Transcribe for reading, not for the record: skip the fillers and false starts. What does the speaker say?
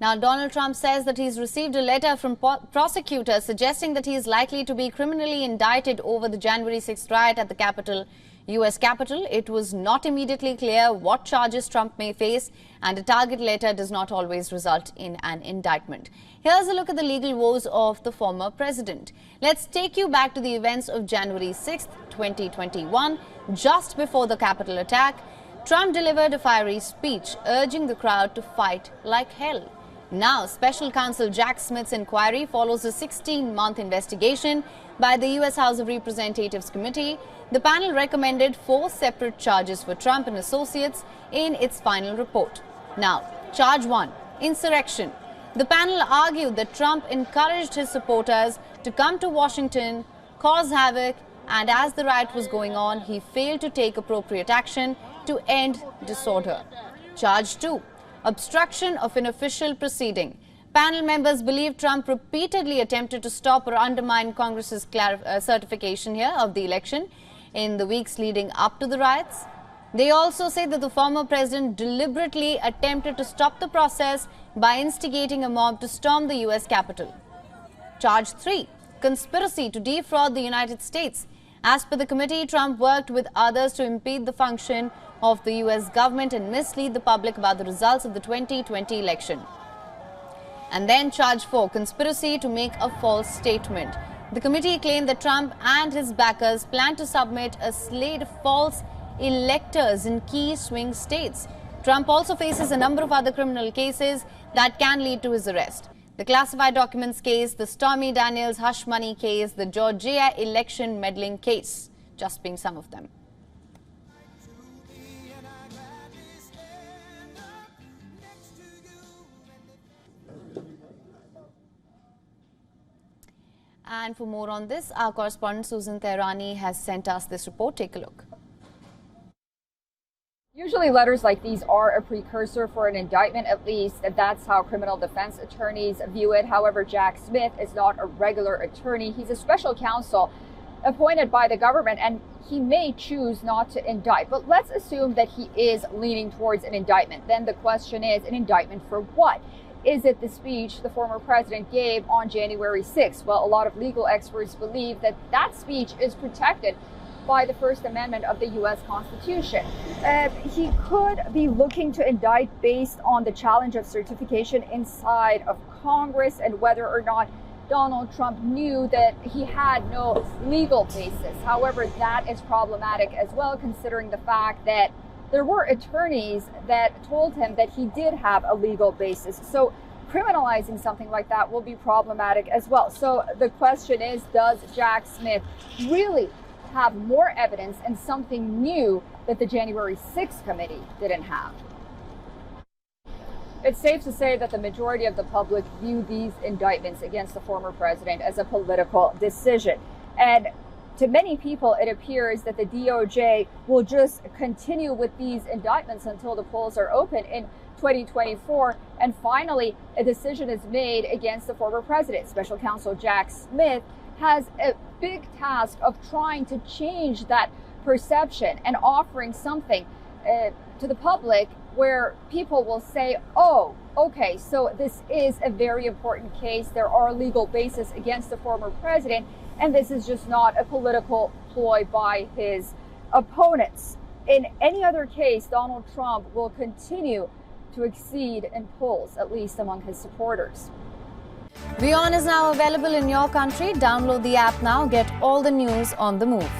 Now, Donald Trump says that he's received a letter from prosecutors suggesting that he is likely to be criminally indicted over the January 6th riot at the U.S. Capitol. It was not immediately clear what charges Trump may face, and a target letter does not always result in an indictment. Here's a look at the legal woes of the former president. Let's take you back to the events of January 6th, 2021. Just before the Capitol attack, Trump delivered a fiery speech urging the crowd to fight like hell. Now, Special Counsel Jack Smith's inquiry follows a 16-month investigation by the U.S. House of Representatives Committee. The panel recommended 4 separate charges for Trump and associates in its final report. Now, Charge 1, insurrection. The panel argued that Trump encouraged his supporters to come to Washington, cause havoc, and as the riot was going on, he failed to take appropriate action to end disorder. Charge 2, obstruction of an official proceeding. Panel members believe Trump repeatedly attempted to stop or undermine Congress's certification here of the election in the weeks leading up to the riots. They also say that the former president deliberately attempted to stop the process by instigating a mob to storm the U.S. Capitol. Charge 3, conspiracy to defraud the United States. As per the committee, Trump worked with others to impede the function of the U.S. government and mislead the public about the results of the 2020 election. And then Charge 4, conspiracy to make a false statement. The committee claimed that Trump and his backers planned to submit a slate of false electors in key swing states. Trump also faces a number of other criminal cases that can lead to his arrest. The classified documents case, the Stormy Daniels hush money case, the Georgia election meddling case, just being some of them. And for more on this, our correspondent Susan Tehrani has sent us this report. Take a look. Usually letters like these are a precursor for an indictment, at least that's how criminal defense attorneys view it. However, Jack Smith is not a regular attorney. He's a special counsel appointed by the government, and he may choose not to indict. But let's assume that he is leaning towards an indictment. Then the question is, an indictment for what? Is it the speech the former president gave on January 6th? Well, a lot of legal experts believe that that speech is protected by the First Amendment of the U.S. Constitution. He could be looking to indict based on the challenge of certification inside of Congress and whether or not Donald Trump knew that he had no legal basis. However, that is problematic as well, considering the fact that there were attorneys that told him that he did have a legal basis. So criminalizing something like that will be problematic as well. So the question is, does Jack Smith really have more evidence and something new that the January 6th committee didn't have? It's safe to say that the majority of the public view these indictments against the former president as a political decision. And to many people, it appears that the DOJ will just continue with these indictments until the polls are open in 2024. And finally, a decision is made against the former president. Special counsel Jack Smith has a big task of trying to change that perception and offering something to the public where people will say, oh, okay, so this is a very important case. There are legal bases against the former president, and this is just not a political ploy by his opponents. In any other case, Donald Trump will continue to exceed in polls, at least among his supporters. WION is now available in your country. Download the app now. Get all the news on the move.